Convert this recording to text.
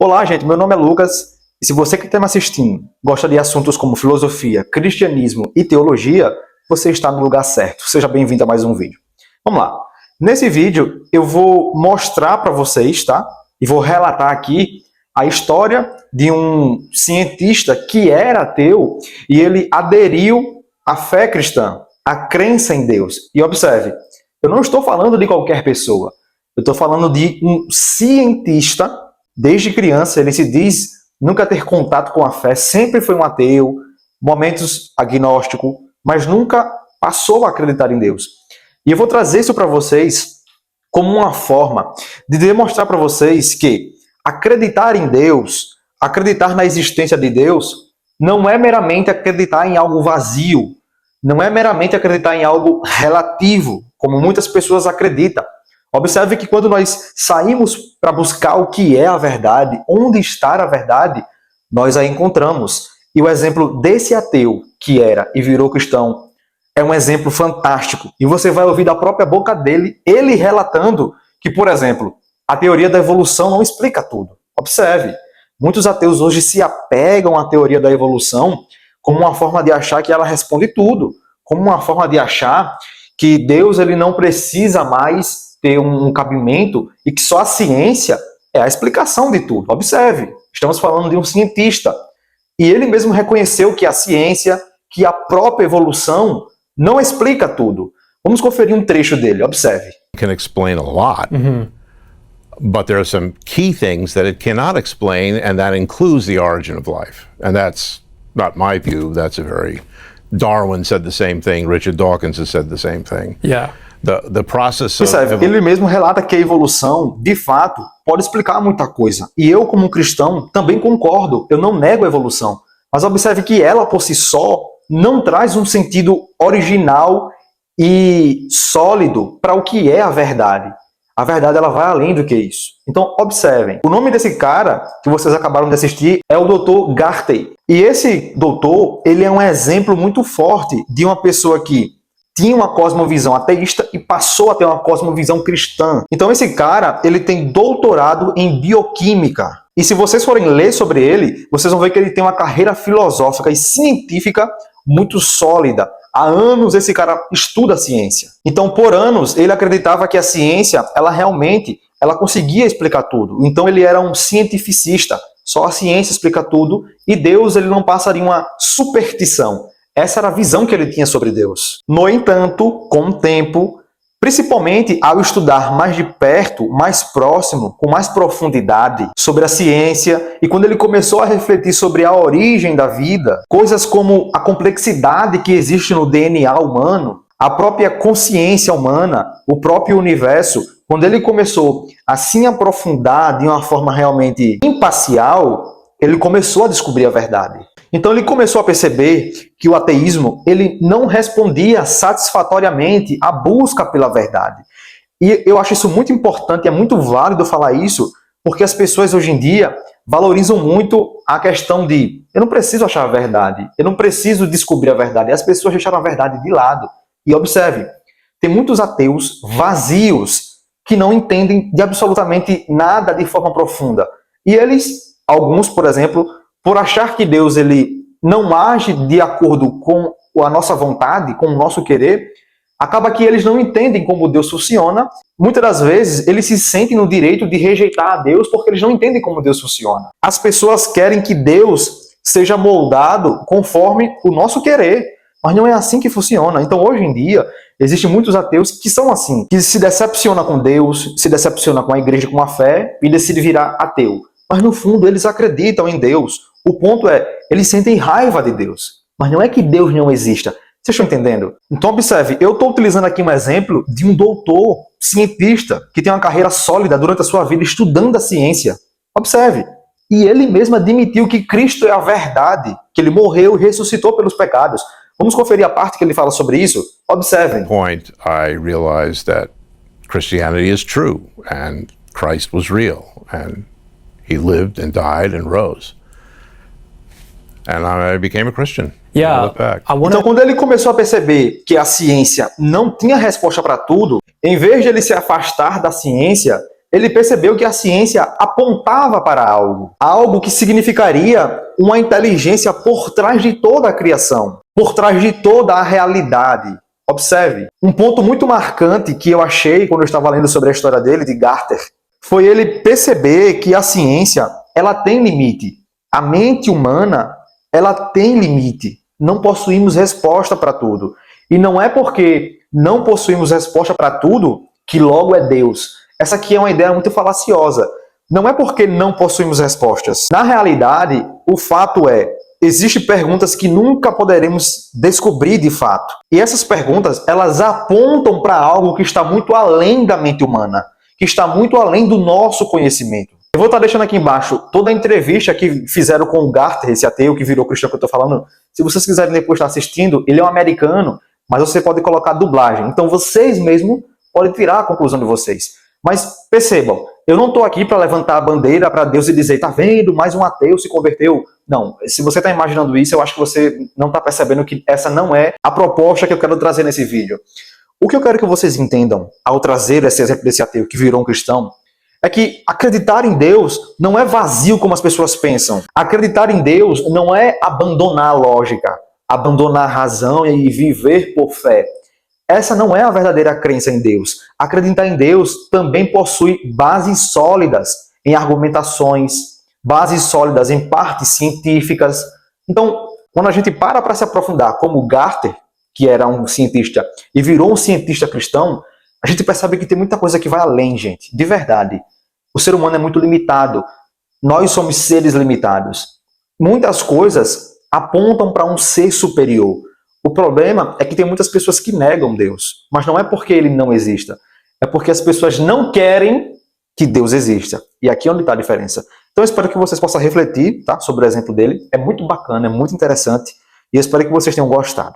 Olá, gente, meu nome é Lucas, e se você que está me assistindo gosta de assuntos como filosofia, cristianismo e teologia, você está no lugar certo. Seja bem-vindo a mais um vídeo. Vamos lá. Nesse vídeo, eu vou mostrar para vocês, tá? E vou relatar aqui a história de um cientista que era ateu e ele aderiu à fé cristã, à crença em Deus. E observe, eu não estou falando de qualquer pessoa. Eu estou falando de um cientista. Desde criança, ele se diz nunca ter contato com a fé, sempre foi um ateu, momentos agnóstico, mas nunca passou a acreditar em Deus. E eu vou trazer isso para vocês como uma forma de demonstrar para vocês que acreditar em Deus, acreditar na existência de Deus, não é meramente acreditar em algo vazio, não é meramente acreditar em algo relativo, como muitas pessoas acreditam. Observe que quando nós saímos para buscar o que é a verdade, onde está a verdade, nós a encontramos. E o exemplo desse ateu que era e virou cristão é um exemplo fantástico. E você vai ouvir da própria boca dele, ele relatando que, por exemplo, a teoria da evolução não explica tudo. Observe, muitos ateus hoje se apegam à teoria da evolução como uma forma de achar que ela responde tudo, como uma forma de achar que Deus ele não precisa mais ter um cabimento e que só a ciência é a explicação de tudo. Observe, estamos falando de um cientista. E ele mesmo reconheceu que a ciência, que a própria evolução não explica tudo. Vamos conferir um trecho dele, observe. Can explain a lot, but there are some key things that it cannot explain, and that includes the origin of life. And that's not my view, that's a very... Darwin said the same thing, Richard Dawkins has said the same thing. Yeah. The process of... Percebe? Ele mesmo relata que a evolução, de fato, pode explicar muita coisa. E eu, como cristão, também concordo. Eu não nego a evolução. Mas observe que ela, por si só, não traz um sentido original e sólido para o que é a verdade. A verdade, ela vai além do que isso. Então, observem. O nome desse cara, que vocês acabaram de assistir, é o Dr. Gartey. E esse doutor, ele é um exemplo muito forte de uma pessoa que tinha uma cosmovisão ateísta e passou a ter uma cosmovisão cristã. Então esse cara, ele tem doutorado em bioquímica. E se vocês forem ler sobre ele, vocês vão ver que ele tem uma carreira filosófica e científica muito sólida. Há anos esse cara estuda a ciência. Então por anos ele acreditava que a ciência, ela conseguia explicar tudo. Então ele era um cientificista. Só a ciência explica tudo e Deus ele não passaria uma superstição. Essa era a visão que ele tinha sobre Deus. No entanto, com o tempo, principalmente ao estudar mais de perto, mais próximo, com mais profundidade sobre a ciência, e quando ele começou a refletir sobre a origem da vida, coisas como a complexidade que existe no DNA humano, a própria consciência humana, o próprio universo, quando ele começou a se aprofundar de uma forma realmente imparcial, ele começou a descobrir a verdade. Então ele começou a perceber que o ateísmo ele não respondia satisfatoriamente à busca pela verdade. E eu acho isso muito importante, é muito válido falar isso, porque as pessoas hoje em dia valorizam muito a questão de eu não preciso achar a verdade, eu não preciso descobrir a verdade. E as pessoas deixaram a verdade de lado. E observe, tem muitos ateus vazios que não entendem de absolutamente nada de forma profunda. E eles, alguns, por exemplo, por achar que Deus ele não age de acordo com a nossa vontade, com o nosso querer, acaba que eles não entendem como Deus funciona. Muitas das vezes, eles se sentem no direito de rejeitar a Deus porque eles não entendem como Deus funciona. As pessoas querem que Deus seja moldado conforme o nosso querer, mas não é assim que funciona. Então, hoje em dia, existem muitos ateus que são assim, que se decepcionam com Deus, se decepcionam com a igreja, com a fé e decidem virar ateu. Mas, no fundo, eles acreditam em Deus. O ponto é, eles sentem raiva de Deus. Mas não é que Deus não exista. Vocês estão entendendo? Então, observe, eu estou utilizando aqui um exemplo de um doutor cientista que tem uma carreira sólida durante a sua vida estudando a ciência. Observe. E ele mesmo admitiu que Cristo é a verdade, que ele morreu e ressuscitou pelos pecados. Vamos conferir a parte que ele fala sobre isso? Observem. Point, I realized that Christianity is true and Christ was real and he lived and died and rose. And I became a Christian. Yeah, Então, quando ele começou a perceber que a ciência não tinha resposta para tudo, em vez de ele se afastar da ciência, ele percebeu que a ciência apontava para algo que significaria uma inteligência por trás de toda a criação, por trás de toda a realidade. Observe, um ponto muito marcante que eu achei quando eu estava lendo sobre a história dele, de Garter, foi ele perceber que a ciência, ela tem limite. A mente humana, ela tem limite. Não possuímos resposta para tudo. E não é porque não possuímos resposta para tudo que logo é Deus. Essa aqui é uma ideia muito falaciosa. Não é porque não possuímos respostas. Na realidade, o fato é, existem perguntas que nunca poderemos descobrir de fato. E essas perguntas, elas apontam para algo que está muito além da mente humana, que está muito além do nosso conhecimento. Eu vou estar deixando aqui embaixo toda a entrevista que fizeram com o Garter, esse ateu que virou cristão que eu estou falando. Se vocês quiserem depois estar assistindo, ele é um americano, mas você pode colocar dublagem. Então vocês mesmos podem tirar a conclusão de vocês. Mas percebam, eu não estou aqui para levantar a bandeira para Deus e dizer, tá vendo, mais um ateu se converteu. Não, se você está imaginando isso, eu acho que você não está percebendo que essa não é a proposta que eu quero trazer nesse vídeo. O que eu quero que vocês entendam ao trazer esse exemplo desse ateu que virou um cristão, é que acreditar em Deus não é vazio como as pessoas pensam. Acreditar em Deus não é abandonar a lógica, abandonar a razão e viver por fé. Essa não é a verdadeira crença em Deus. Acreditar em Deus também possui bases sólidas em argumentações, bases sólidas em partes científicas. Então, quando a gente para se aprofundar, como Garter, que era um cientista e virou um cientista cristão, a gente percebe que tem muita coisa que vai além, gente, de verdade. O ser humano é muito limitado. Nós somos seres limitados. Muitas coisas apontam para um ser superior. O problema é que tem muitas pessoas que negam Deus. Mas não é porque ele não exista. É porque as pessoas não querem que Deus exista. E aqui é onde está a diferença. Então eu espero que vocês possam refletir, tá, sobre o exemplo dele. É muito bacana, é muito interessante. E eu espero que vocês tenham gostado.